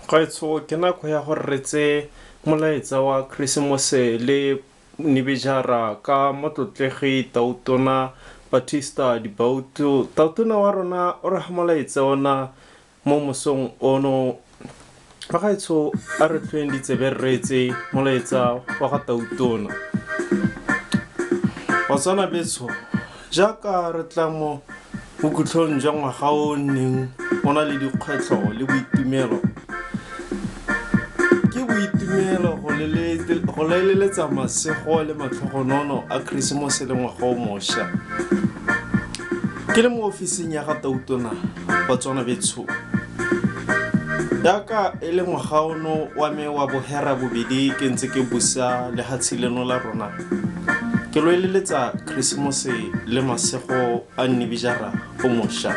Gaetso ke nako ya gore re tse molaetsa wa Keresemose le nebejara ka motlotlegi tautuna BATISTA DIBAUTU. Tautuna wa rona o re molaetsa ona mo mosong ono. Gaetso a re tlweng ditsebe retse molaetsa wa ga tautuna. Botswana betso jaaka re tla mo bokhutlhong jwa ngwaga o neng o na le dikgwetlho le boitumelo. Go leleletsa masego le matlhogonono a Keresemose le ngwaga o mošwa. Ke le mo ofising ya ga tautuna Botswana betso. Yaka e le ngwaga ono wa me wa bohera bobedi ke ntse ke busa le hatshileno la rona. Ke lo eleletsa Keresemose le masego a nebejara o mošwa.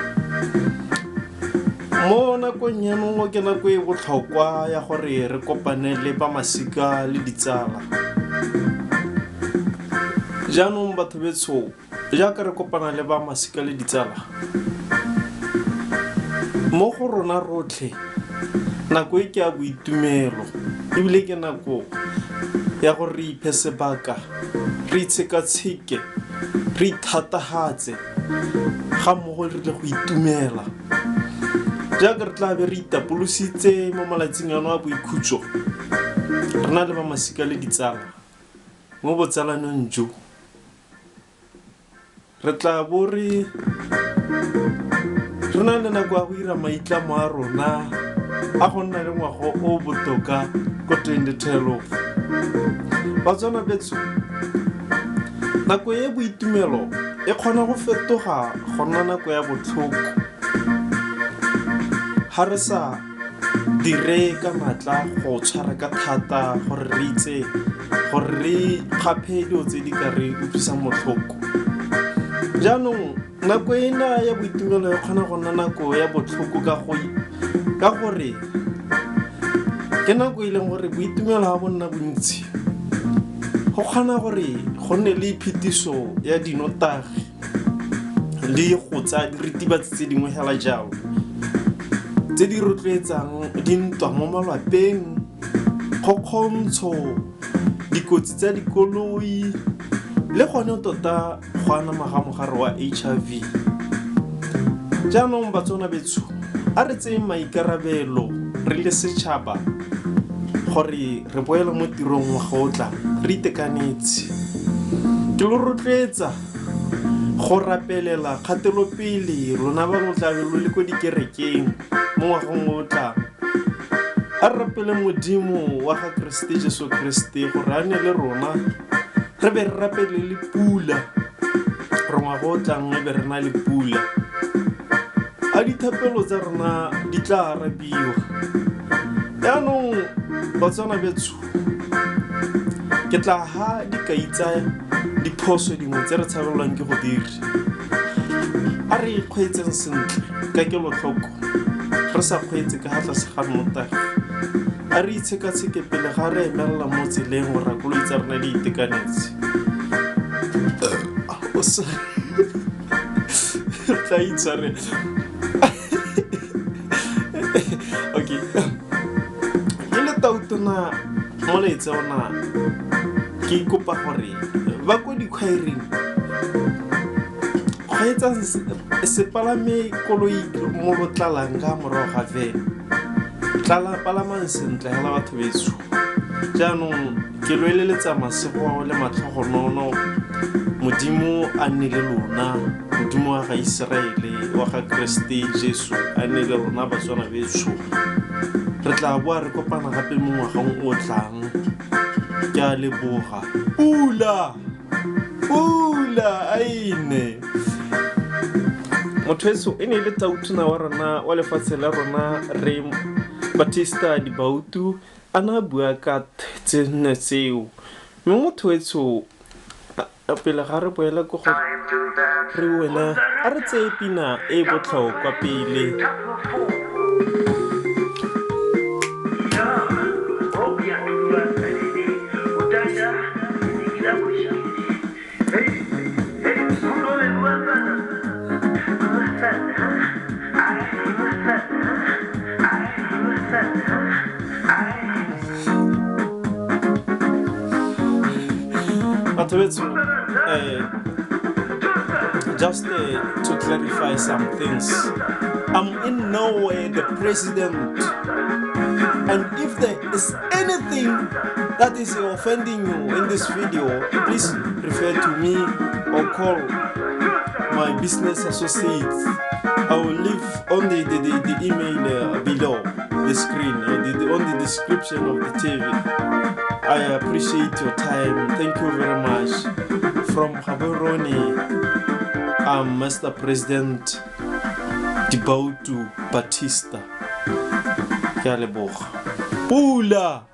Mo nakong ya nngwe ke nako e botlhokwa ya gore re kopane le ba masika le ditsala. Jaanong batho betso jaaka re kopana le ba masika le ditsala, mo go rona rotlhe nako e ke a boitumelo ebile ke nako ya gore re iphe sebaka, re itshekatsheke, re ithathagatse ga mmogo re tle go itumela. Jaaka re tla be re itapolositse mo malatsing ano a boikhutso, re na le ba masika le ditsala mo botsalanong jo. Re tla bo re na le nako ya go ira maitlamo a rona a go nna le ngwaga o botoka ko 2012. Batswana betso nako e boitumelo e kgona go fetoga go nna nako ya botlhoko ha re sa dire ka matla go tshwara ka thata gore re itse gore re gape dilo tse di ka re utlwisang motlhoko. Jaanong nako ena ya boitumelo e kgona go nna nako ya botlhoko ka gore ke nako e leng gore boitumelo ha bonna bontsi go kgona gore go nne le phetiso ya dinotagi le go tsa diritibatsi tse dingwe hela jalo tse di rotloetsang dintwa mo malapeng, kgokgontsho, dikotsi tsa dikoloi le gone tota go anama ga mogare wa HIV. Jaanong batswana betso a re tseye maikarebelo re le setšhaba gore re boela mo tirong ngwaga o tlang re itekanetse. Ke lo rotloetsa go rapelela kgatelopele rona ba lo tlabe lo le ko dikerekeng mo ngwageng o tlang. A re rapele modimo wa ga Kriste Jesu Kriste gore a ne le rona re be re rapele le pula re ngwaga o tlang e be re na le pula. A dithapelo tsa rona di tla arabiwa. Jaanong batswana betso ke tla ha dikai tsa diphoso dingwe tse re tshabelelwang ke go dira. A re ikgweetseng sentle ka kelotlhoko re sa kgweetse ka ga tlase ga nnotagi. A re itshekatsheke pele ga re emelela mo tseleng gore koloi tsa rona di itekanetse. Tla itshware. Okay. Ke le tautuna molaetsa ona ke ikopa gore ba ko dikhwairing ga etsa se palame koloi mo go tlalang ka morago ga vene palamang sentle hela batho beso jaanong ke lo eleletsa masego wa le matlhogonono modimo a nne le lona modimo wa ga Iseraele wa ga Kriste Jesu a nne le rona batswana beso re tla boa re kopana gape mo ngwageng o tlang ke a leboga pula aine motho eso e ne le tautuna wa rona wa lefatshe la rona Rre BATISTA DIBAUTU ana bua ka tsene tseo mme motho etso pele ga re boela go re wena a re tseye pina e botlhokwa pele just to clarify some things, I'm in no way the president, and if there is anything that is offending you in this video, please refer to me or call my business associates. I will leave on the email below the screen or on the description of the TV. I appreciate your time. Thank you very much. From Gaborone, I'm Master President Dibautu Batista. Ke a leboga. Pula!